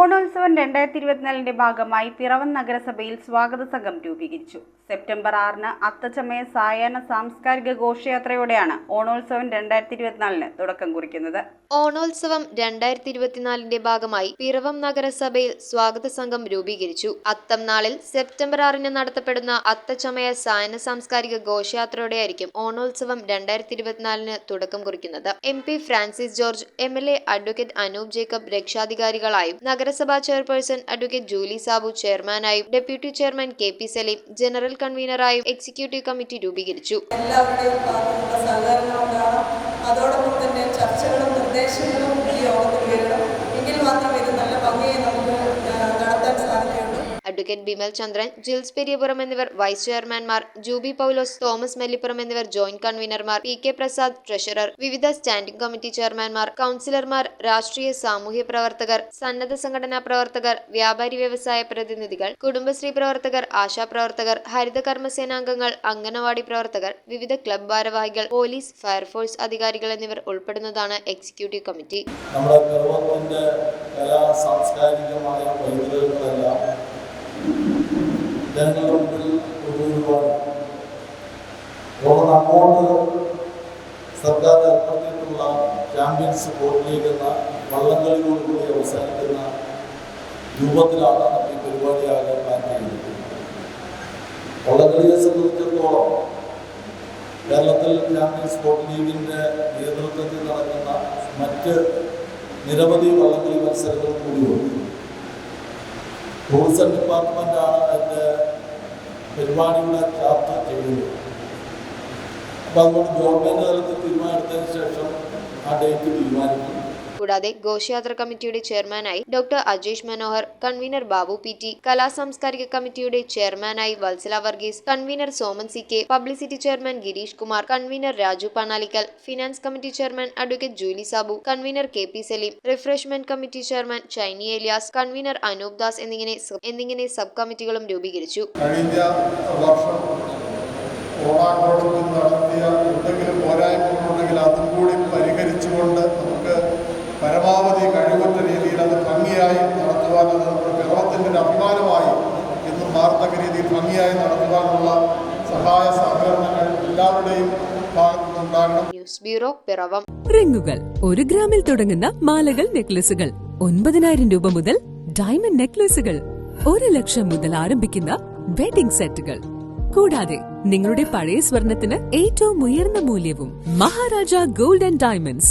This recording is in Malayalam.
ഓണോത്സവം 2024 ഭാഗമായി പിറവം നഗരസഭയിൽ സ്വാഗത സംഘം രൂപീകരിച്ചു. സെപ്റ്റംബർ 6 അത്തച്ചമയ സായാഹ്ന സാംസ്കാരിക ഘോഷയാത്രയോടെയാണ് ഓണോത്സവം 2024 തുടക്കം കുറിക്കുന്നത്. ഓണോത്സവം 2024 ഭാഗമായി പിറവം നഗരസഭയിൽ സ്വാഗത സംഘം രൂപീകരിച്ചു. അത്തം നാളിൽ സെപ്റ്റംബർ 6 നടത്തപ്പെടുന്ന അത്തച്ചമയ സായാഹ്ന സാംസ്കാരിക ഘോഷയാത്രയോടെയായിരിക്കും ഓണോത്സവം 2024 തുടക്കം കുറിക്കുന്നത്. MP Francis George, MLA advocate Anoop Jacob രക്ഷാധികാരികളായും, നഗരസഭാ ചെയർപേഴ്സൺ അഡ്വക്കേറ്റ് ജൂലി സാബു ചെയർമാനായും, deputy chairman KP Saleem general കൺവീനറായും എക്സിക്യൂട്ടീവ് കമ്മിറ്റി രൂപീകരിച്ചു. എല്ലാവരുടെയും സഹകരണം ഉണ്ടാകണം. അതോടൊപ്പം തന്നെ ചർച്ചകളും നിർദ്ദേശങ്ങളും ഈ യോഗത്തിൽ വരണം. എങ്കിൽ മാത്രം ഇത് നല്ല ഭംഗിയെ നമുക്ക് നടത്താൻ സാധിക്കുകയുള്ളൂ. അഡ്വക്കേറ്റ് ബിമൽ ചന്ദ്രൻ, ജിൽസ് പെരിയപുറം എന്നിവർ വൈസ് ചെയർമാൻമാർ, ജൂബി പൗലോസ്, തോമസ് മെല്ലിപ്പുറം എന്നിവർ ജോയിന്റ് കൺവീനർമാർ, PK പ്രസാദ് ട്രഷറർ, വിവിധ സ്റ്റാൻഡിംഗ് കമ്മിറ്റി ചെയർമാൻമാർ, കൗൺസിലർമാർ, രാഷ്ട്രീയ സാമൂഹ്യ പ്രവർത്തകർ, സന്നദ്ധ സംഘടനാ പ്രവർത്തകർ, വ്യാപാരി വ്യവസായ പ്രതിനിധികൾ, കുടുംബശ്രീ പ്രവർത്തകർ, ആശാപ്രവർത്തകർ, ഹരിത കർമ്മസേനാംഗങ്ങൾ, അംഗനവാടി പ്രവർത്തകർ, വിവിധ ക്ലബ് ഭാരവാഹികൾ, പോലീസ്, ഫയർഫോഴ്സ് അധികാരികൾ എന്നിവർ ഉൾപ്പെടുന്നതാണ് എക്സിക്യൂട്ടീവ് കമ്മിറ്റി. ജനങ്ങളുടെ മുമ്പിൽ ഒരുപാട് അങ്ങോട്ട് സർക്കാർ ഏർപ്പെടുത്തിയിട്ടുള്ള ചാമ്പ്യൻസ് ബോട്ട് ലീഗ് എന്ന വള്ളംകളിയോടുകൂടി അവസാനിക്കുന്ന രൂപത്തിലാണ് ഈ പരിപാടിയാകെ പ്ലാൻ ചെയ്യുന്നത്. വള്ളംകളിയെ സംബന്ധിച്ചിടത്തോളം കേരളത്തിൽ ചാമ്പ്യൻസ് ബോട്ട് ലീഗിൻ്റെ നേതൃത്വത്തിൽ നടക്കുന്ന മറ്റ് നിരവധി വള്ളംകളി മത്സരങ്ങൾ കൂടിയുണ്ട്. ടൂറിസം ഡിപ്പാർട്ട്മെൻറ്റാണ് അതിൻ്റെ പരിപാടിയുടെ ചാർട്ട് ചെയ്യുന്നത്. അപ്പോൾ അതുകൊണ്ട് ഗവൺമെൻറ് തലത്തിൽ തീരുമാനമെടുത്തതിന് ശേഷം ആ ഡേറ്റ് തീരുമാനിക്കും. കൂടാതെ ഘോഷയാത്ര കമ്മിറ്റിയുടെ ചെയർമാനായി doctor Ajesh Manohar, convener Babu PT, കലാസാംസ്കാരിക കമ്മിറ്റിയുടെ ചെയർമാനായി Vatsala Varghese, convener Soman CK, publicity chairman Girish Kumar, convener Raju Panalickal, finance committee chairman advocate Julie Sabu, convener KP Saleem, refreshment committee chairman Chaini Elias, convener Anoop Das എന്നിങ്ങനെ സബ് കമ്മിറ്റികളും രൂപീകരിച്ചു. ഓണാഘോഷത്തിൽ നടത്തിയ എന്തെങ്കിലും പോരായ്മകളുണ്ടെങ്കിൽ അതും കൂടി പരിഹരിച്ചുകൊണ്ട് നമുക്ക് പരമാവധി കഴിവുറ്റ രീതിയിൽ അത് ഭംഗിയായി നടത്തുവാൻ, അത് നമ്മുടെ പിറവത്തിൻ്റെ ഒരു അഭിമാനമായി ഇന്നും മാറത്തക്ക രീതിയിൽ ഭംഗിയായി നടത്തുവാനുള്ള സഹായ സഹകരണങ്ങൾ എല്ലാവരുടെയും ഭാഗത്തുനിന്നുണ്ടാകണം. News bureau, Piravom. റിങ്ങുകൾ 1 ഗ്രാമിൽ തുടങ്ങുന്ന മാലകൾ, നെക്ലസുകൾ 9,000 രൂപ മുതൽ ഡയമണ്ട് നെക്ലസുകൾ 1 ലക്ഷം മുതൽ ആരംഭിക്കുന്ന വെഡിംഗ് സെറ്റുകൾ, കൂടാതെ നിങ്ങളുടെ പഴയ സ്വർണത്തിന് ഏറ്റവും ഉയർന്ന മൂല്യവും. Maharaja gold and diamonds,